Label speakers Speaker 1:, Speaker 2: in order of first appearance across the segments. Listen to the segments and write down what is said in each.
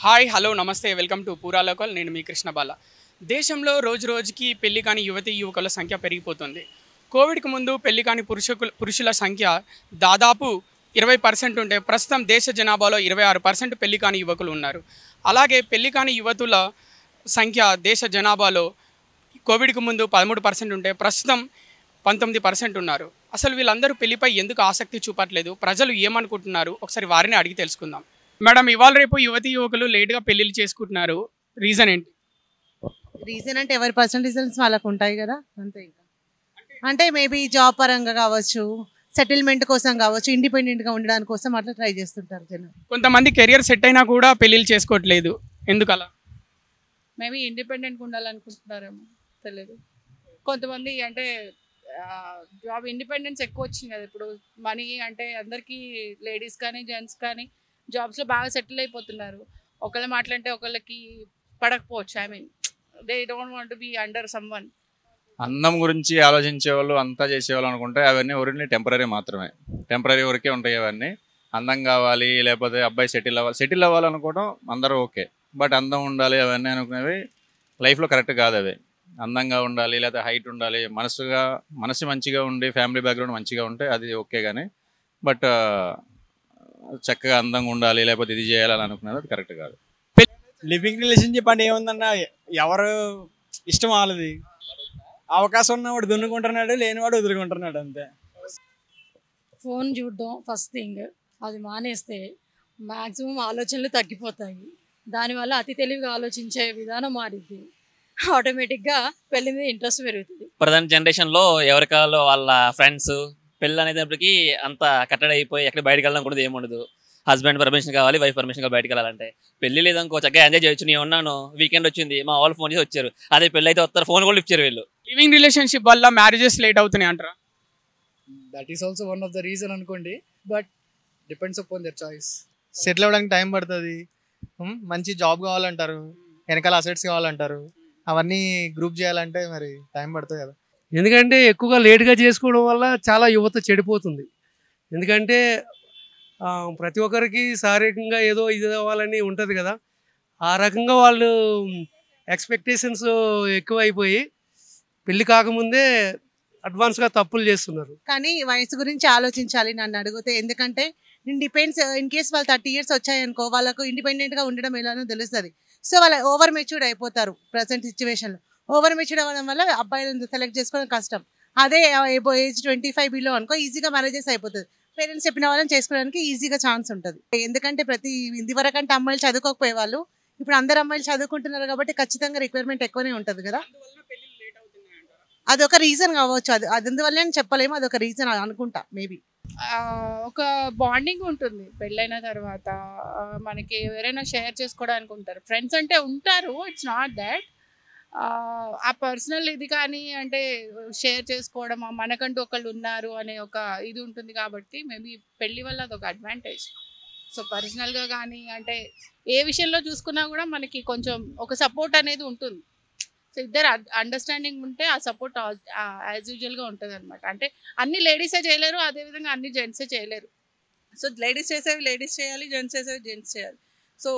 Speaker 1: Hi hello నమస్తే welcome to పూరా local. నేను మీ కృష్ణ బాల. దేశంలో రోజు రోజుకి పెళ్లి కాని యువతీ యువకుల సంఖ్య పెరిగిపోతుంది. కోవిడ్కి ముందు పెళ్లి కాని పురుషుల సంఖ్య దాదాపు 20% ఉంటే ప్రస్తుతం దేశ జనాభాలో 26% పెళ్లి కాని యువకులు ఉన్నారు. అలాగే పెళ్లి కాని యువతుల సంఖ్య దేశ జనాభాలో కోవిడ్కి ముందు 13% ఉంటే ప్రస్తుతం 19% ఉన్నారు. అసలు వీళ్ళందరూ పెళ్లిపై ఎందుకు ఆసక్తి చూపట్లేదు, ప్రజలు ఏమనుకుంటున్నారు, ఒకసారి వారిని అడిగి తెలుసుకుందాం. మేడం, ఇవాళ రేపు యువతీ యువకులు లేట్గా పెళ్లిళ్ళు చేసుకుంటున్నారు, రీజన్ ఏంటి?
Speaker 2: రీజన్ అంటే ఎవరి పర్సనల్ రీజన్స్ వాళ్ళకు ఉంటాయి కదా, అంతే. ఇంకా అంటే మేబీ జాబ్ పరంగా కావచ్చు, సెటిల్మెంట్ కోసం కావచ్చు, ఇండిపెండెంట్గా ఉండడానికి కోసం అట్లా ట్రై చేస్తుంటారు జనం.
Speaker 1: కొంతమంది కెరియర్ సెట్ అయినా కూడా పెళ్లిళ్ళు చేసుకోవట్లేదు, ఎందుకు అలా?
Speaker 3: మేబీ ఇండిపెండెంట్గా ఉండాలనుకుంటున్నారేమో, తెలియదు. కొంతమంది అంటే జాబ్ ఇండిపెండెన్స్ ఎక్కువ వచ్చింది కదా ఇప్పుడు. మనీ అంటే అందరికీ, లేడీస్ కానీ జెంట్స్ కానీ జాబ్స్లో బాగా సెటిల్ అయిపోతున్నారు. ఒకళ్ళ మాటలంటే ఒకళ్ళకి పడకపోవచ్చు. I mean they don't want be under someone.
Speaker 4: అందం గురించి ఆలోచించే వాళ్ళు అంతా చేసేవాళ్ళు అనుకుంటే అవన్నీ ఓన్లీ టెంపరీ మాత్రమే. టెంపరీ వరకే ఉంటాయి అవన్నీ. అందం కావాలి, లేకపోతే అబ్బాయి సెటిల్ అవ్వాలనుకోవడం అందరూ ఓకే. బట్ అందం ఉండాలి అవన్నీ అనుకునేవి లైఫ్లో కరెక్ట్ కాదు. అవి అందంగా ఉండాలి, లేకపోతే హైట్ ఉండాలి, మనసు మంచిగా ఉండి ఫ్యామిలీ బ్యాక్గ్రౌండ్ మంచిగా ఉంటే అది ఓకే. కానీ బట్ చక్కగా అందంగా ఉండాలి, లేకపోతే ఇది చేయాలని అనుకునేది అది కరెక్ట్ కాదు.
Speaker 5: లివింగ్ రిలేషన్షిప్ అంటే ఏముందన్న, ఎవరు ఇష్టం వాళ్ళది. అవకాశం ఉన్నవాడు దున్నుకుంటున్నాడు, లేనివాడు వదులుకుంటున్నాడు, అంతే.
Speaker 6: ఫోన్ చూడడం ఫస్ట్ థింగ్, అది మానేస్తే మ్యాక్సిమం ఆలోచనలు తగ్గిపోతాయి. దానివల్ల అతి తెలివిగా ఆలోచించే విధానం మారిద్ది. ఆటోమేటిక్గా పెళ్లి మీద ఇంట్రెస్ట్ పెరుగుతుంది.
Speaker 7: ప్రజెంట్ జనరేషన్లో ఎవరికాలో వాళ్ళ ఫ్రెండ్స్ పెళ్ళి అనేటప్పటికి అంత కట్టడి అయిపోయి ఎక్కడ బయటకు వెళ్ళడం కూడా ఏముండదు. హస్బెండ్ పర్మిషన్ కావాలి, వైఫ్ పర్మిషన్ కావాలి బయటకు వెళ్ళాలంటే. పెళ్లి లేదనుకో చక్కగా ఎంజాయ్ చేయొచ్చు. నేను ఉన్నాను, వీకెండ్ వచ్చింది, మా వాళ్ళు ఫోన్ చేసి వచ్చారు. అదే పెళ్లి అయితే వస్తారు, ఫోన్ కూడా లిఫ్ట్ చేయరు వీళ్ళు.
Speaker 1: లివింగ్ రిలేషన్షిప్ వల్ల మ్యారేజెస్ లేట్ అవుతున్నాయి అంటారా?
Speaker 8: That is also one of the reason అనుకోండి, but depends upon their choice.
Speaker 5: Settle అవ్వడానికి టైం పడుతుంది. మంచి జాబ్ కావాలంటారు, వెనకాల అసెట్స్ కావాలంటారు. అవన్నీ గ్రూప్ చేయాలంటే మరి టైం పడుతుంది కదా.
Speaker 9: ఎందుకంటే ఎక్కువగా లేట్గా చేసుకోవడం వల్ల చాలా యువత చెడిపోతుంది. ఎందుకంటే ప్రతి ఒక్కరికి శారీరకంగా ఏదో ఇది అవ్వాలని ఉంటుంది కదా, ఆ రకంగా వాళ్ళు ఎక్స్పెక్టేషన్స్ ఎక్కువ అయిపోయి పెళ్లి కాకముందే అడ్వాన్స్గా తప్పులు చేస్తున్నారు.
Speaker 2: కానీ వయసు గురించి ఆలోచించాలి నన్ను అడిగితే. ఎందుకంటే నేను డిపెండ్స్, ఇన్ కేస్ వాళ్ళు 30 years వచ్చాయనుకో, వాళ్ళకు ఇండిపెండెంట్గా ఉండడం ఎలానో తెలుస్తుంది. సో వాళ్ళు ఓవర్ మెచ్యూర్డ్ అయిపోతారు ప్రజెంట్ సిచ్యువేషన్లో. ఓవర్ మెచ్యూర్డ్ అవ్వడం వల్ల అబ్బాయిలను సెలెక్ట్ చేసుకోవడం కష్టం. అదే ఏజ్ 25 బిలో అనుకో, ఈజీగా మ్యారేజెస్ అయిపోతుంది. పేరెంట్స్ చెప్పిన వాళ్ళని చేసుకోవడానికి ఈజీగా ఛాన్స్ ఉంటుంది. ఎందుకంటే ఇదివరకంటే అమ్మాయిలు చదువుకోకపోయే వాళ్ళు, ఇప్పుడు అందరు అమ్మాయిలు చదువుకుంటున్నారు కాబట్టి ఖచ్చితంగా రిక్వైర్మెంట్ ఎక్కువనే ఉంటుంది కదా. అదొక రీజన్ కావచ్చు. అది అందువల్లే చెప్పలేము, అదొక రీజన్ అనుకుంటా మేబీ.
Speaker 3: ఒక బాండింగ్ ఉంటుంది పెళ్ళైన తర్వాత. మనకి ఎవరైనా షేర్ చేసుకోవడానికి ఉంటారు, ఫ్రెండ్స్ అంటే ఉంటారు. ఇట్స్ నాట్ దాట్ ఆ పర్సనల్ ఇది కానీ అంటే షేర్ చేసుకోవడం, మనకంటూ ఒకళ్ళు ఉన్నారు అనే ఒక ఇది ఉంటుంది. కాబట్టి మేబీ పెళ్ళి వల్ల అదొక అడ్వాంటేజ్. సో పర్సనల్గా కానీ అంటే ఏ విషయంలో చూసుకున్నా కూడా మనకి కొంచెం ఒక సపోర్ట్ అనేది ఉంటుంది. సో ఇద్దరు అండర్స్టాండింగ్ ఉంటే ఆ సపోర్ట్ యాజ్ యూజువల్గా ఉంటుంది అనమాట. అంటే అన్ని లేడీసే చేయలేరు, అదేవిధంగా అన్ని జెంట్సే చేయలేరు. సో లేడీస్ చేసేవి లేడీస్ చేయాలి, జెంట్స్ చేసేవి జెంట్స్ చేయాలి. So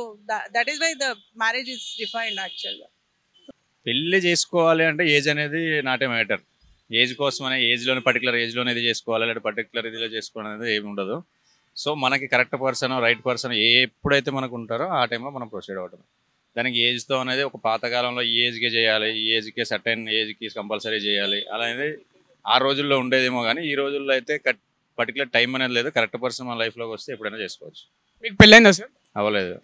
Speaker 3: that is why the marriage is defined యాక్చువల్గా.
Speaker 4: పెళ్ళి చేసుకోవాలి అంటే ఏజ్ అనేది నాటే మ్యాటర్. ఏజ్ కోసం అనే ఏజ్లోనే పర్టికులర్ ఏజ్లోనే ఇది చేసుకోవాలి, లేదా పర్టికులర్ ఇదిలో చేసుకోవాలి అనేది ఏమి ఉండదు. సో మనకి కరెక్ట్ పర్సన్, రైట్ పర్సన్ ఎప్పుడైతే మనకు ఉంటారో ఆ టైంలో మనం ప్రొసీడ్ అవ్వడం. దానికి ఏజ్తో అనేది ఒక పాతకాలంలో ఈ ఏజ్కే చేయాలి, ఈ ఏజ్కే సర్టెన్ ఏజ్కి కంపల్సరీ చేయాలి అలా అనేది ఆ రోజుల్లో ఉండేదేమో. కానీ ఈ రోజుల్లో అయితే పర్టికులర్ టైం అనేది లేదు. కరెక్ట్ పర్సన్ మన లైఫ్లోకి వస్తే ఎప్పుడైనా చేసుకోవచ్చు.
Speaker 1: మీకు పెళ్ళైందా సార్?
Speaker 4: అవ్వలేదు.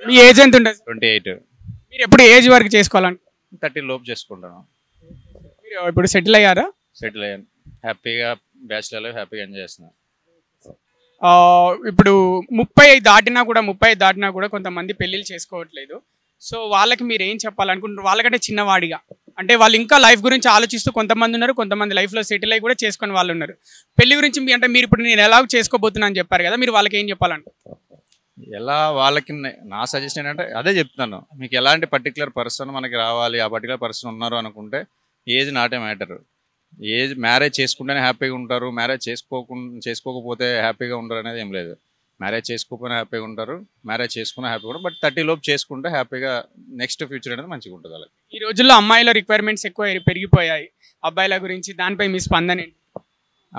Speaker 1: మీ ఏజ్ ఎంత ఉంటుంది?
Speaker 4: 28.
Speaker 1: మీరు ఎప్పుడు ఏజ్ వరకు చేసుకోవాలంటే?
Speaker 4: 30 లోపు చేసుకుంటాను.
Speaker 1: మీరు ఇప్పుడు సెటిల్ అయ్యారా?
Speaker 4: సెటిల్ అయ్యాను, హ్యాపీగా బ్యాచిలర్ లైఫ్ హ్యాపీగా ఎంజాయ్ చేస్తున్నాను.
Speaker 1: ఇప్పుడు 35 దాటినా కూడా కొంతమంది పెళ్ళిళ్ళు చేసుకోవట్లేదు. సో వాళ్ళకి మీరు ఏం చెప్పాలనుకుంటున్నారు? వాళ్ళకంటే చిన్నవాడిగా, అంటే వాళ్ళు ఇంకా లైఫ్ గురించి ఆలోచిస్తూ కొంతమంది ఉన్నారు, కొంతమంది లైఫ్లో సెటిల్ అయ్యి కూడా చేసుకునే వాళ్ళు ఉన్నారు. పెళ్లి గురించి అంటే మీరు ఇప్పుడు నేను ఎలా చేసుకోబోతున్నా అని చెప్పారు కదా, మీరు వాళ్ళకి ఏం చెప్పాలంటారు?
Speaker 4: ఎలా వాళ్ళకి నా సజెషన్ ఏంటంటే అదే చెప్తున్నాను. మీకు ఎలాంటి పర్టికులర్ పర్సన్ మనకి రావాలి, ఆ పర్టికులర్ పర్సన్ ఉన్నారు అనుకుంటే ఏజ్ నాటే మ్యాటర్. ఏజ్ మ్యారేజ్ చేసుకుంటేనే హ్యాపీగా ఉంటారు, మ్యారేజ్ చేసుకోకపోతే హ్యాపీగా ఉండరు అనేది ఏం లేదు. మ్యారేజ్ చేసుకోకపోయినా హ్యాపీగా ఉంటారు, మ్యారేజ్ చేసుకున్నా హ్యాపీగా ఉంటారు. బట్ 30 లోపు చేసుకుంటే హ్యాపీగా నెక్స్ట్ ఫ్యూచర్ అనేది మంచిగా ఉంటుంది వాళ్ళకి.
Speaker 1: ఈ రోజుల్లో అమ్మాయిల రిక్వైర్మెంట్స్ ఎక్కువ పెరిగిపోయాయి అబ్బాయిల గురించి, దానిపై మీ స్పందన ఏంటి?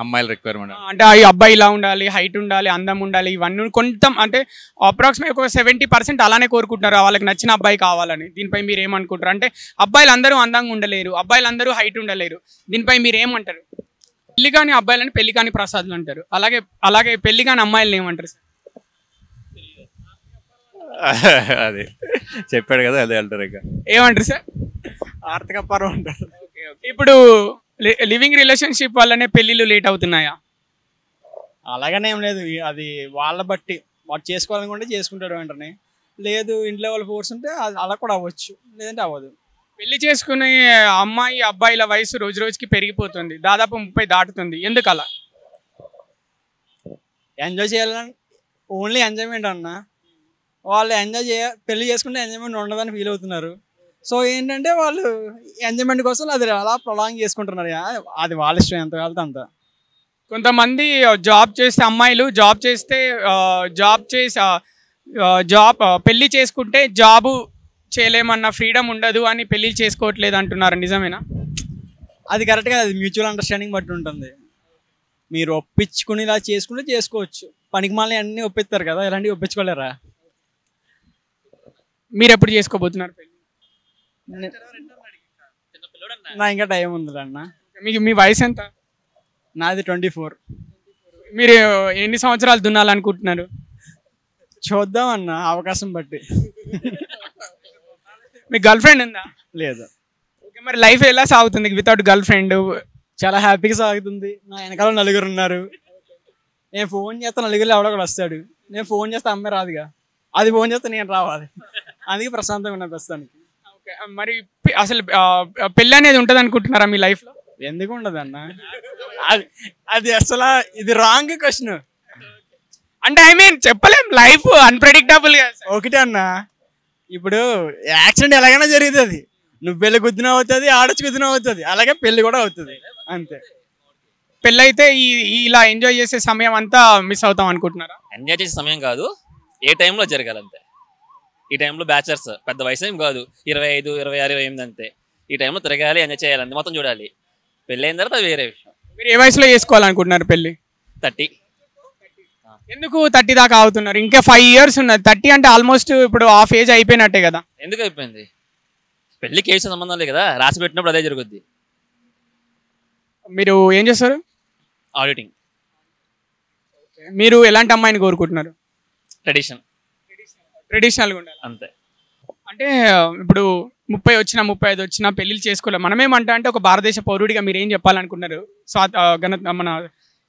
Speaker 4: అమ్మాయిల రిక్వైర్మెంట్
Speaker 1: అంటే ఈ అబ్బాయి ఇలా ఉండాలి, హైట్ ఉండాలి, అందం ఉండాలి, ఇవన్నీ కొంత అంటే అప్రాక్సిమేట్ ఒక 70% అలానే కోరుకుంటున్నారు వాళ్ళకి నచ్చిన అబ్బాయి కావాలని. దీనిపై మీరు ఏమనుకుంటారు? అంటే అబ్బాయిలు అందరూ అందంగా ఉండలేరు, అబ్బాయిలు అందరూ హైట్ ఉండలేరు, దీనిపై మీరు ఏమంటారు? పెళ్లి కాని అబ్బాయిలని పెళ్లి కాని ప్రసాదులు అంటారు, అలాగే పెళ్లి కాని అమ్మాయిలను ఏమంటారు సార్?
Speaker 4: అది చెప్పాడు కదా, అదే అంటారు. ఇంకా
Speaker 1: ఏమంటారు సార్?
Speaker 5: ఆర్థిక పరం అంటారు.
Speaker 1: ఇప్పుడు లివింగ్ రిలేషన్షిప్ వల్లనే పెళ్ళిళ్ళు లేట్ అవుతున్నాయా?
Speaker 5: అలాగనే ఏం లేదు, అది వాళ్ళ బట్టి వాడు చేసుకోవాలనుకుంటే చేసుకుంటాడు వెంటనే, లేదు ఇంట్లో వాళ్ళు ఫోర్స్ ఉంటే అలా కూడా అవ్వచ్చు, లేదంటే అవ్వదు.
Speaker 1: పెళ్లి చేసుకునే అమ్మాయి అబ్బాయిల వయసు రోజు రోజుకి పెరిగిపోతుంది, దాదాపు 30 దాటుతుంది. ఎందుకు అలా?
Speaker 5: ఎంజాయ్ చేయాలని ఓన్లీ ఎంజాయ్మెంట్ అన్న, వాళ్ళు పెళ్లి చేసుకుంటే ఎంజాయ్మెంట్ ఉండదని ఫీల్ అవుతున్నారు. సో ఏంటంటే వాళ్ళు ఎంజాయ్మెంట్ కోసం అది అలా ప్రొలాంగ్ చేసుకుంటున్నారు. అది వాళ్ళ ఇష్టం, ఎంత వెళ్తే అంత.
Speaker 1: కొంతమంది జాబ్ చేస్తే అమ్మాయిలు పెళ్లి చేసుకుంటే జాబు చేయలేమన్న ఫ్రీడమ్ ఉండదు అని పెళ్లి చేసుకోవట్లేదు అంటున్నారు, నిజమేనా?
Speaker 5: అది కరెక్ట్గా, అది మ్యూచువల్ అండర్స్టాండింగ్ బట్టి ఉంటుంది. మీరు ఒప్పించుకుని ఇలా చేసుకుంటే చేసుకోవచ్చు, పనికి మళ్ళీ అన్నీ ఒప్పిస్తారు కదా, ఇలాంటివి ఒప్పించుకోలేరా?
Speaker 1: మీరు ఎప్పుడు చేసుకోబోతున్నారు పెళ్లి?
Speaker 5: నా ఇంకా టైం ఉంది అన్న.
Speaker 1: మీ వయసు ఎంత?
Speaker 5: నాది 24.
Speaker 1: మీరు ఎన్ని సంవత్సరాలు దున్నాలనుకుంటున్నారు?
Speaker 5: చూద్దాం అన్న, అవకాశం బట్టి.
Speaker 1: మీ గర్ల్ ఫ్రెండ్ ఉందా?
Speaker 5: లేదు.
Speaker 1: ఓకే, మరి లైఫ్ ఎలా సాగుతుంది వితౌట్ గర్ల్ ఫ్రెండ్?
Speaker 5: చాలా హ్యాపీగా సాగుతుంది. నా వెనకాల 4 ఉన్నారు. నేను ఫోన్ చేస్తే 4 ఎవడో కూడా వస్తాడు. నేను ఫోన్ చేస్తే అమ్మాయి రాదుగా, అది ఫోన్ చేస్తే నేను రావాలి. అందుకే ప్రశాంతంగా ఉన్నా ప్రస్తుతానికి.
Speaker 1: ఓకే, మరి అసలు పెళ్ళి అనేది ఉంటుంది అనుకుంటున్నారా మీ లైఫ్లో?
Speaker 5: ఎందుకు ఉండదు అన్న, అది అసలు ఇది రాంగ్ క్వశ్చన్.
Speaker 1: అంటే చెప్పలేం, లైఫ్ అన్ప్రెడిక్టబుల్ గా.
Speaker 5: ఒకటే అన్న, ఇప్పుడు యాక్సిడెంట్ ఎలాగైనా జరుగుతుంది. నువ్వు పెళ్లి గుద్దిన అవుతుంది, ఆడొచ్చి గుద్దిన అవుతుంది, అలాగే పెళ్లి కూడా అవుతుంది, అంతే.
Speaker 1: పెళ్ళి అయితే ఇలా ఎంజాయ్ చేసే సమయం అంతా మిస్ అవుతాం అనుకుంటున్నారా?
Speaker 7: ఎంజాయ్ చేసే సమయం కాదు, ఏ టైంలో జరగాలంతే. ఈ టైంలో బ్యాచలర్స్, పెద్ద వయసు ఏం కాదు, 25, 26, 28 అంతే. ఈ టైంలో తిరగాలి, ఎంజాయ్ చేయాలి, అంతే, మొత్తం చూడాలి. పెళ్ళి అయిన తర్వాత వేరే విషయం.
Speaker 1: మీరు ఏ వయసులో చేసుకోవాలనుకుంటున్నారు పెళ్ళి?
Speaker 7: 30.
Speaker 1: ఎందుకు 30 దాకా అవుతున్నారు? ఇంకా 5 years ఉన్నది. 30 అంటే ఆల్మోస్ట్ ఇప్పుడు హాఫ్ ఏజ్ అయిపోయినట్టే కదా.
Speaker 7: ఎందుకు అయిపోయింది? పెళ్లి కేసు సంబంధం లేదు కదా, రాసి పెట్టినప్పుడు అదే జరుగుద్ది.
Speaker 1: మీరు ఏం చేస్తారు?
Speaker 7: ఆడిటింగ్.
Speaker 1: మీరు ఎలాంటి అమ్మాయిని కోరుకుంటున్నారు? ట్రెడిషనల్గా ఉండాలి
Speaker 7: అంతే.
Speaker 1: అంటే ఇప్పుడు 30 వచ్చినా 35 వచ్చినా పెళ్ళిళ్ళు చేసుకోలేదు. మనమేమంటా అంటే ఒక భారతదేశ పౌరుడిగా మీరు ఏం చెప్పాలనుకున్నారు మన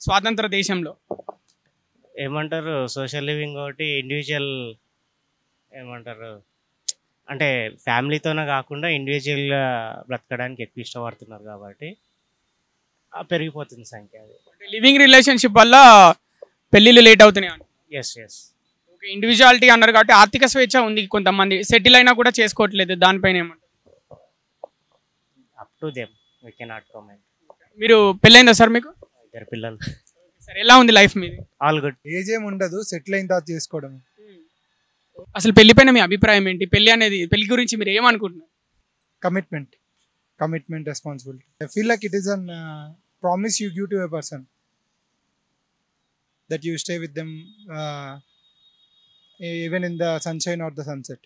Speaker 1: స్వాతంత్ర దేశంలో?
Speaker 10: ఏమంటారు, సోషల్ లివింగ్ ఒకటి, ఇండివిజువల్ ఏమంటారు అంటే ఫ్యామిలీతోనే కాకుండా ఇండివిజువల్గా బ్రతకడానికి ఎక్కువ ఇష్టపడుతున్నారు కాబట్టి పెరిగిపోతుంది సంఖ్య. అది
Speaker 1: లివింగ్ రిలేషన్షిప్ వల్ల పెళ్ళిళ్ళు లేట్ అవుతున్నాయి.
Speaker 10: Yes yes.
Speaker 1: ఓకే, ఇండివిజువాలిటీ అన్నారు కాబట్టి ఆర్థిక స్వేచ్ఛ ఉంది, కొంతమంది సెటిల్ అయినా కూడా చేసుకోవట్లేదు, దానిపైన ఏమంటారు?
Speaker 10: Up to them, we cannot comment.
Speaker 1: మీరు పెళ్ళైందా సార్? మీకు
Speaker 10: 2 పిల్లలు.
Speaker 1: సార్ ఎలా ఉంది లైఫ్ మీది?
Speaker 10: All good.
Speaker 11: ఏజ్ ఏమి ఉండదు, సెటిల్ అయిన తర్వాత చేసుకోవడం.
Speaker 1: అసలు పెళ్లి పైన మీ అభిప్రాయం ఏంటి? పెళ్లి గురించి మీరు ఏమనుకుంటున్నారు?
Speaker 11: Commitment, responsibility. I feel like it is an promise you give to a person that you stay with them even in the sunshine or the sunset.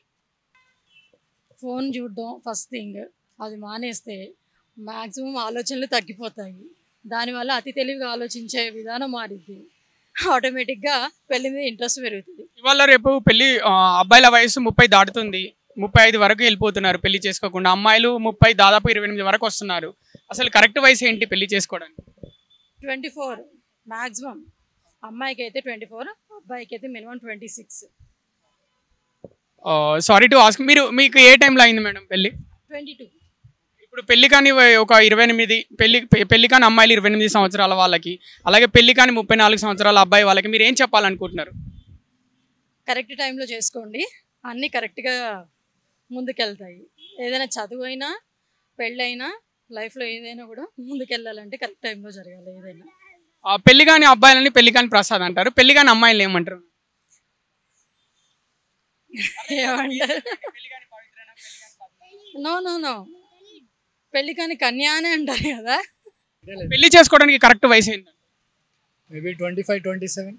Speaker 6: Phone చూడడం ఫస్ట్ థింగ్, అది మానేస్తే మ్యాక్సిమం ఆలోచనలు తగ్గిపోతాయి. దానివల్ల అతి తెలివిగా ఆలోచించే విధానం మారిద్ది. ఆటోమేటిక్గా పెళ్లి మీద ఇంట్రెస్ట్ పెరుగుతుంది.
Speaker 1: ఇవాళ రేపు పెళ్లి అబ్బాయిల వయసు 30 దాటుతుంది, 35 వరకు వెళ్ళిపోతున్నారు పెళ్లి చేసుకోకుండా. అమ్మాయిలు 30 దాదాపు 28 వరకు వస్తున్నారు. అసలు కరెక్ట్ వయసు ఏంటి పెళ్లి చేసుకోవడానికి?
Speaker 6: 24 మ్యాక్సిమం. అమ్మాయికి అయితే 24, అబ్బాయికి అయితే మినిమం 26.
Speaker 1: సారీ టు ఆస్క్, మీకు ఏ టైంలో అయింది మేడం పెళ్ళి?
Speaker 6: 22.
Speaker 1: ఇప్పుడు పెళ్లి కాని ఒక 28 పెళ్లి కాని అమ్మాయిలు 28 సంవత్సరాల వాళ్ళకి, అలాగే పెళ్లి కాని 34 సంవత్సరాల అబ్బాయి వాళ్ళకి మీరు ఏం చెప్పాలనుకుంటున్నారు?
Speaker 6: కరెక్ట్ టైంలో చేసుకోండి, అన్నీ కరెక్ట్గా ముందుకెళ్తాయి. ఏదైనా చదువు అయినా పెళ్ళైనా లైఫ్లో ఏదైనా కూడా ముందుకెళ్ళాలంటే కరెక్ట్ టైంలో జరగాలి ఏదైనా.
Speaker 1: పెళ్లి కాని అబ్బాయిలని పెళ్లి కాని ప్రసాద్ అంటారు, పెళ్లి కాని అమ్మాయిలు ఏమంటారు?
Speaker 6: ఏమంటారు? నో నో నో పెళ్లి కాని కన్యా అనే అంటారు కదా.
Speaker 1: పెళ్లి చేసుకోవడానికి కరెక్ట్ వయసు ఏంటి?
Speaker 8: మేబీ 25, 27.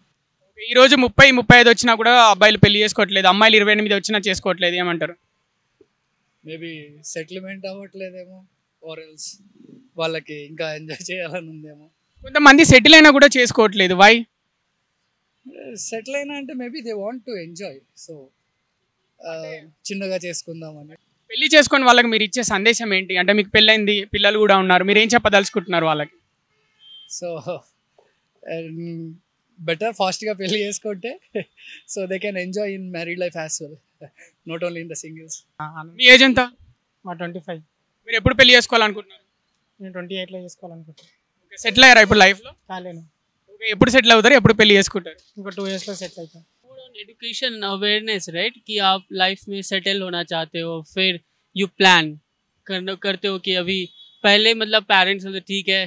Speaker 1: ఈ రోజు 30, 35 వచ్చినా కూడా అబ్బాయిలు పెళ్లి చేసుకోవట్లేదు, అమ్మాయిలు 28 వచ్చినా చేసుకోవట్లేదు, ఏమంటారు?
Speaker 8: మేబీ సెటిల్మెంట్ అవ్వట్లేదేమో, ఆర్ ఎల్స్ వాళ్ళకి ఇంకా ఎంజాయ్ చేయాలని ఉందేమో.
Speaker 1: కొంతమంది సెటిల్ అయినా కూడా చేసుకోవట్లేదు, వై?
Speaker 8: సెటిల్ అయినా అంటే maybe they want to enjoy, so చిన్నగా చేసుకుందామని.
Speaker 1: పెళ్లి చేసుకొని వాళ్ళకి మీరు ఇచ్చే సందేశం ఏంటి? అంటే మీకు పెళ్ళైంది, పిల్లలు కూడా ఉన్నారు, మీరు ఏం చెప్పదలుచుకుంటున్నారు వాళ్ళకి?
Speaker 8: సో బెటర్ ఫాస్ట్గా పెళ్లి చేసుకుంటే so they can enjoy in married life as well, not only in the singles.
Speaker 1: Me age ఎంత?
Speaker 12: మా 25.
Speaker 1: మీరు ఎప్పుడు పెళ్లి చేసుకోవాలనుకుంటున్నారు?
Speaker 12: నేను 28లో చేసుకోవాలనుకుంటున్నాను.
Speaker 1: సెటిల్ అయ్యారా ఇప్పుడు లైఫ్లో?
Speaker 12: కాలేను.
Speaker 1: ఎప్పుడు సెటిల్ అవుతారు, ఎప్పుడు పెళ్లి చేసుకుంటారు?
Speaker 12: ఇంకో 2 yearsలో సెటిల్ అవుతాను.
Speaker 13: एजुकेशन अवेयरनेस राइट कि आप लाइफ में सेटल होना चाहते हो, फिर यू प्लान करते हो कि अभी पहले मतलब पेरेंट्स बोलते ठीक है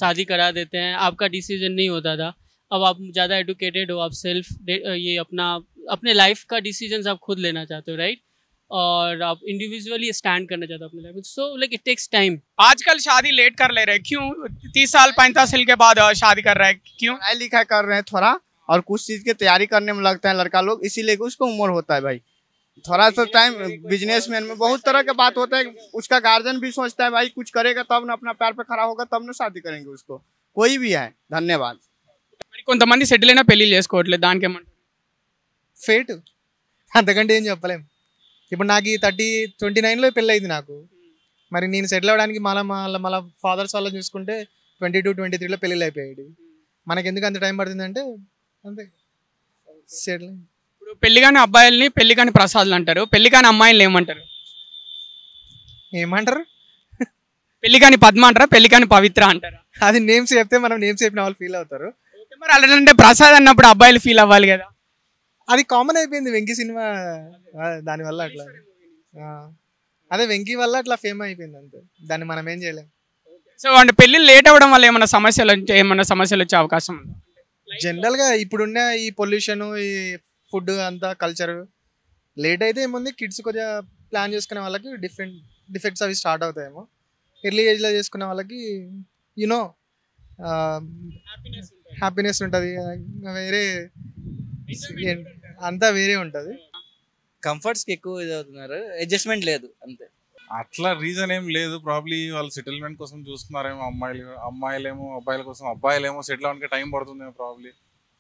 Speaker 13: शादी करा देते हैं, आपका डिसीजन नहीं होता था, अब आप ज़्यादा एडुकेटेड हो, आप सेल्फ ये अपने लाइफ का डिसीजन आप खुद लेना चाहते हो राइट, और आप इंडिविजुअली स्टैंड करना चाहते हो अपने लाइफ में, so like it takes time.
Speaker 1: आजकल शादी लेट कर ले रहे हैं, क्यों? 30 साल 35 साल के बाद शादी कर रहे हैं, क्यों?
Speaker 14: पढ़ाई लिखाई कर रहे हैं थोड़ा, और कुछ चीज़ की तैयारी करने में लगता है लड़का लोग, इसीलिए उसको उम्र होता है भाई. थोड़ा सा टाइम बिजनेसमैन में बहुत तरह के बात होता है, उसका गार्जियन भी सोचता है भाई कुछ करेगा तब ना, अपना पैर पे खड़ा होगा तब ना शादी करेंगे उसको, कोई भी है. धन्यवाद.
Speaker 1: కొంతమంది సెటిల్ అయినా పెళ్లి చేసుకోవట్లేదు, దానికి ఏమంటారు?
Speaker 15: ఫేట్, అంతకంటే ఏం చెప్పలేం. ఇప్పుడు నాకు ఈ 29లో పెళ్ళి అయింది నాకు, మరి నేను సెటిల్ అవ్వడానికి మళ్ళీ ఫాదర్స్ వాళ్ళని చూసుకుంటే 22, 23లో పెళ్ళిళ్ళు అయిపోయాడు. మనకి ఎందుకు అంత టైం పడుతుందంటే అంతే సెటిల్.
Speaker 1: ఇప్పుడు పెళ్లి కాని అబ్బాయిల్ని పెళ్లి కాని ప్రసాదులు అంటారు, పెళ్లి కాని అమ్మాయిల్ని ఏమంటారు?
Speaker 15: ఏమంటారు?
Speaker 1: పెళ్లి కాని పద్మ అంటారా, పెళ్లి కాని పవిత్ర అంటారా?
Speaker 15: అది నేమ్స్ చెప్తే మనం నేమ్స్ చెప్పిన వాళ్ళు ఫీల్ అవుతారు.
Speaker 1: మరి అలాంటి ప్రసాద్ అన్నప్పుడు అబ్బాయిలు ఫీల్ అవ్వాలి కదా.
Speaker 15: అది కామన్ అయిపోయింది వెంకీ సినిమా దానివల్ల అట్లా. అదే వెంకీ వల్ల అట్లా ఫేమ్ అయిపోయింది అంతే, దాన్ని మనం ఏం చేయలేం.
Speaker 1: సో అంటే పెళ్లి లేట్ అవ్వడం వల్ల ఏమైనా సమస్యలు వచ్చే అవకాశం ఉందా?
Speaker 15: జనరల్గా ఇప్పుడున్న ఈ పొల్యూషన్, ఈ ఫుడ్ అంతా కల్చర్ లేట్ అయితే ఏముంది, కిడ్స్ కొద్దిగా ప్లాన్ చేసుకునే వాళ్ళకి డిఫెక్ట్స్ అవి స్టార్ట్ అవుతాయేమో. ఎర్లీ ఏజ్లో చేసుకునే వాళ్ళకి యూనో హ్యాపీనెస్ ఉంటుంది, వేరే అంతా వేరే ఉంటుంది.
Speaker 16: కంఫర్ట్స్కి ఎక్కువ ఇది అవుతున్నారు, అడ్జస్ట్మెంట్ లేదు అంతే.
Speaker 17: అట్లా రీజన్ ఏం లేదు, ప్రాబ్లీ వాళ్ళు సెటిల్మెంట్ కోసం చూస్తున్నారేమో అమ్మాయిలేమో అబ్బాయిల కోసం, అబ్బాయిలేమో సెటిల్ అవ్వడానికి టైం పడుతుందేమో ప్రాబ్లీ.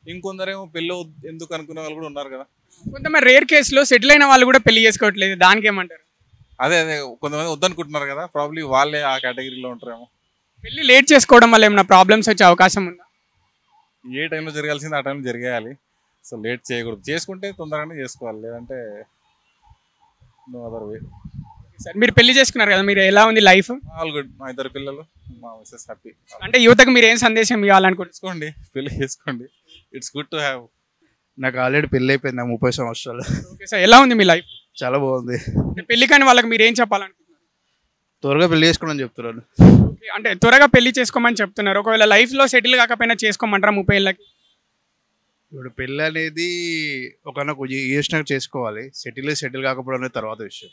Speaker 17: ఇంకొందరేమో పెళ్ళి ఎందుకు అనుకునే వాళ్ళు కూడా ఉన్నారు కదా.
Speaker 1: కొంతమంది రేర్ కేసులో సెటిల్ అయిన వాళ్ళు కూడా పెళ్లి చేసుకోవట్లేదు, దానికి ఏమంటారు?
Speaker 17: అదే కొంతమంది వద్దనుకుంటున్నారు కదా, ప్రాబ్లీ వాళ్ళే ఆ కేటగిరీలో ఉంటారేమో.
Speaker 1: పెళ్లి లేట్ చేసుకోవడం వల్ల ఏమైనా ప్రాబ్లమ్స్ వచ్చే అవకాశం ఉందా?
Speaker 17: ఏ టైంలో జరగాల్సింది ఆ టైంలో జరిగేయాలి, సో లేట్ చేయకూడదు. చేసుకుంటే తొందరగానే చేసుకోవాలి, లేదంటే నో అదర్ వే.
Speaker 1: సార్ మీరు పెళ్లి చేసుకున్నారు కదా, మీరు ఎలా ఉంది లైఫ్?
Speaker 17: ఆల్ గుడ్, మా 2 పిల్లలు, మా మిసెస్ హ్యాపీ.
Speaker 1: అంటే యువతకు మీరు ఏం సందేశం ఇవ్వాలనుకుంటున్నారు?
Speaker 17: పెళ్లి చేసుకోండి, ఇట్స్ గుడ్ టు హ్యావ్.
Speaker 18: నాకు ఆల్రెడీ పెళ్ళి అయిపోయింది, నాకు 30 సంవత్సరాలు.
Speaker 1: ఓకే సార్, ఎలా ఉంది మీ లైఫ్?
Speaker 18: చాలా బాగుంది.
Speaker 1: పెళ్లి కాని వాళ్ళకి మీరు ఏం చెప్పాలనుకుంటున్నారు?
Speaker 18: త్వరగా పెళ్లి చేసుకోమని చెప్తున్నాను.
Speaker 1: అంటే త్వరగా పెళ్లి చేసుకోమని చెప్తున్నారు, ఒకవేళ లైఫ్లో సెటిల్ కాకపోయినా చేసుకోమంటారా 30 ఏళ్ళకి?
Speaker 18: ఇప్పుడు పెళ్ళి అనేది ఒకనొక ఏజ్నాక చేసుకోవాలి, సెటిల్ కాకపోవడం అనేది తర్వాత విషయం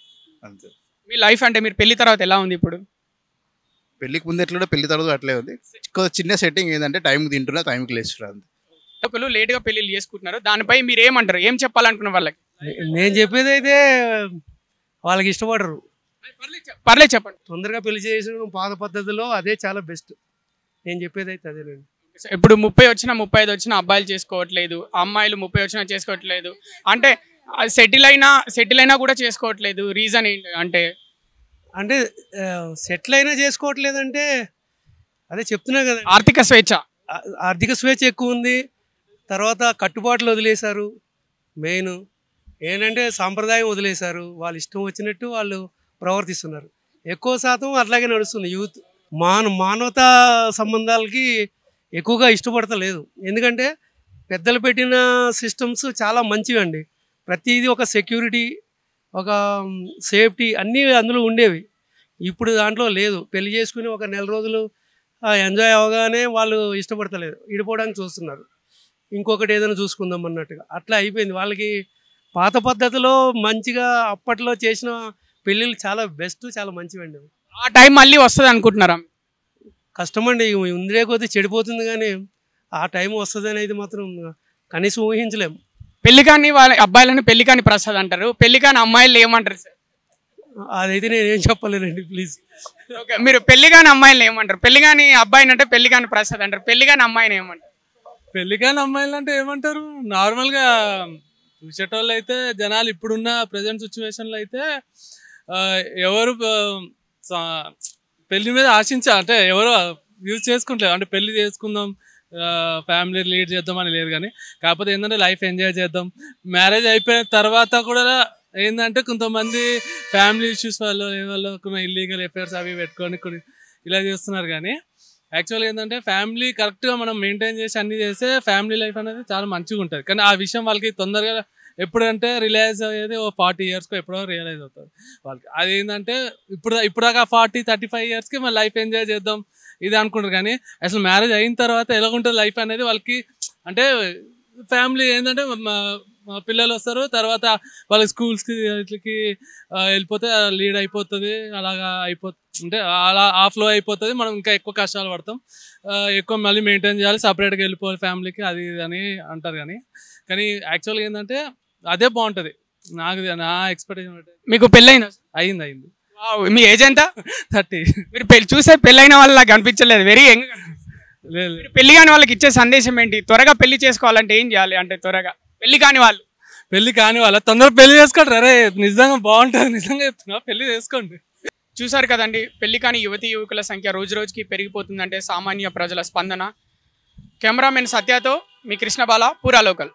Speaker 18: అంతే.
Speaker 1: మీ లైఫ్ అంటే మీరు పెళ్లి తర్వాత ఎలా ఉంది ఇప్పుడు?
Speaker 18: పెళ్లికి ముందు ఎట్లా పెళ్లి తర్వాత అట్లే ఉంది, చిన్న సెట్టింగ్ ఏంటంటే టైంకి తింటున్నా, టైంకి లేస్తున్నా అంతే.
Speaker 1: ఒకరు లేట్గా పెళ్లిళ్ళు చేసుకుంటున్నారు, దానిపై మీరు ఏమంటారు, ఏం చెప్పాలనుకున్న వాళ్ళకి?
Speaker 9: నేను చెప్పేది అయితే వాళ్ళకి ఇష్టపడరు.
Speaker 1: పర్లేదు చెప్పండి.
Speaker 9: తొందరగా పెళ్లి చేసుకోవడం పాత పద్ధతిలో అదే చాలా బెస్ట్. నేను చెప్పేది అయితే అదేనండి.
Speaker 1: ఇప్పుడు 30 వచ్చినా 35 వచ్చినా అబ్బాయిలు చేసుకోవట్లేదు, అమ్మాయిలు 30 వచ్చినా చేసుకోవట్లేదు, అంటే సెటిల్ అయినా కూడా చేసుకోవట్లేదు, రీజన్ ఏంటి?
Speaker 9: అంటే సెటిల్ అయినా చేసుకోవట్లేదంటే అదే చెప్తున్నా కదా, ఆర్థిక స్వేచ్ఛ ఎక్కువ ఉంది. తర్వాత కట్టుబాట్లు వదిలేశారు, మెయిన్ ఏంటంటే సాంప్రదాయం వదిలేశారు, వాళ్ళు ఇష్టం వచ్చినట్టు వాళ్ళు ప్రవర్తిస్తున్నారు. ఎక్కువ శాతం అట్లాగే నడుస్తుంది యూత్. మానవతా సంబంధాలకి ఎక్కువగా ఇష్టపడతలేదు, ఎందుకంటే పెద్దలు పెట్టిన సిస్టమ్స్ చాలా మంచివి అండి. ప్రతిదీ ఒక సెక్యూరిటీ, ఒక సేఫ్టీ అన్నీ అందులో ఉండేవి. ఇప్పుడు దాంట్లో లేదు. పెళ్లి చేసుకుని ఒక నెల రోజులు ఎంజాయ్ అవ్వగానే వాళ్ళు ఇష్టపడతలేదు, విడిపోవడానికి చూస్తున్నారు, ఇంకొకటి ఏదైనా చూసుకుందాం అన్నట్టుగా అట్లా అయిపోయింది. వాళ్ళకి పాత పద్ధతిలో మంచిగా అప్పట్లో చేసిన పెళ్ళిళ్ళు చాలా బెస్ట్, చాలా మంచివండి.
Speaker 1: ఆ టైం మళ్ళీ వస్తుంది అనుకుంటున్నారా?
Speaker 9: కష్టమండి, ఉండే కొద్దీ చెడిపోతుంది, కానీ ఆ టైం వస్తుంది అనేది మాత్రం కనీసం ఊహించలేము.
Speaker 1: పెళ్లి కాని వాళ్ళ అబ్బాయిలను పెళ్లి కాని ప్రసాద్ అంటారు, పెళ్లి కాని అమ్మాయిలు ఏమంటారు సార్?
Speaker 9: అదైతే నేనేం చెప్పలేనండి, ప్లీజ్.
Speaker 1: ఓకే, మీరు పెళ్లి కాని అమ్మాయిలను ఏమంటారు? పెళ్లి కాని అబ్బాయిని అంటే పెళ్లి కాని ప్రసాద్ అంటారు, పెళ్లి కాని అమ్మాయిని ఏమంటారు?
Speaker 19: పెళ్లి కాని అమ్మాయిలు అంటే ఏమంటారు, నార్మల్గా చూసేటోళ్ళు అయితే జనాలు ఇప్పుడున్న ప్రజెంట్ సిచ్యువేషన్లో అయితే ఎవరు పెళ్లి మీద అంటే ఎవరు యూజ్ చేసుకుంటారు, అంటే పెళ్లి చేసుకుందాం ఫ్యామిలీ లీడ్ చేద్దాం అని లేదు, కానీ కాకపోతే ఏంటంటే లైఫ్ ఎంజాయ్ చేద్దాం. మ్యారేజ్ అయిపోయిన తర్వాత కూడా ఏంటంటే కొంతమంది ఫ్యామిలీ ఇష్యూస్ వాళ్ళు కొన్ని ఇల్లీగల్ అఫైర్స్ అవి పెట్టుకొని కొన్ని ఇలా చేస్తున్నారు, కానీ యాక్చువల్గా ఏంటంటే ఫ్యామిలీ కరెక్ట్గా మనం మెయింటైన్ చేసి అన్నీ చేస్తే ఫ్యామిలీ లైఫ్ అనేది చాలా మంచిగా ఉంటుంది. కానీ ఆ విషయం వాళ్ళకి తొందరగా ఎప్పుడంటే రియలైజ్ అయ్యేది 40 yearsకో ఎప్పుడో రియలైజ్ అవుతుంది వాళ్ళకి. అది ఏంటంటే ఇప్పుడు దాకా 40-35 yearsకి మన లైఫ్ ఎంజాయ్ చేద్దాం ఇది అనుకుంటారు, కానీ అసలు మ్యారేజ్ అయిన తర్వాత ఎలా ఉంటుంది లైఫ్ అనేది వాళ్ళకి, అంటే ఫ్యామిలీ ఏంటంటే మా పిల్లలు వస్తారు, తర్వాత వాళ్ళకి స్కూల్స్కి వీటికి వెళ్ళిపోతే లీడ్ అయిపోతుంది, అలాగా అంటే అలా ఆ ఫ్లో అయిపోతుంది. మనం ఇంకా ఎక్కువ కష్టాలు పడతాం, ఎక్కువ మళ్ళీ మెయింటైన్ చేయాలి, సపరేట్గా వెళ్ళిపోవాలి ఫ్యామిలీకి, అది ఇది అని అంటారు. కానీ యాక్చువల్గా ఏంటంటే అదే బాగుంటుంది నా ఎక్స్పెక్టేషన్.
Speaker 1: మీకు పెళ్ళైందా?
Speaker 19: అయింది.
Speaker 1: మీ ఏజ్ ఎంత?
Speaker 19: 30.
Speaker 1: మీరు చూసే పెళ్ళైన వాళ్ళకి అనిపించలేదు, వెరీ యంగ్.
Speaker 19: లేదు,
Speaker 1: పెళ్లి కాని వాళ్ళకి ఇచ్చే సందేశం ఏంటి? త్వరగా పెళ్లి చేసుకోవాలంటే ఏం చేయాలి? అంటే త్వరగా పెళ్లి కాని వాళ్ళు
Speaker 19: తొందరగా పెళ్లి చేసుకోండి. అరే నిజంగా బాగుంటుంది, నిజంగా చెప్తున్నా, పెళ్లి చేసుకోండి.
Speaker 1: చూసారు కదండి, పెళ్లి కాని యువతి యువకుల సంఖ్య రోజు రోజుకి పెరిగిపోతుందంటే సామాన్య ప్రజల స్పందన. కెమెరామెన్ సత్యతో మీ కృష్ణబాల, పూరా లోకల్.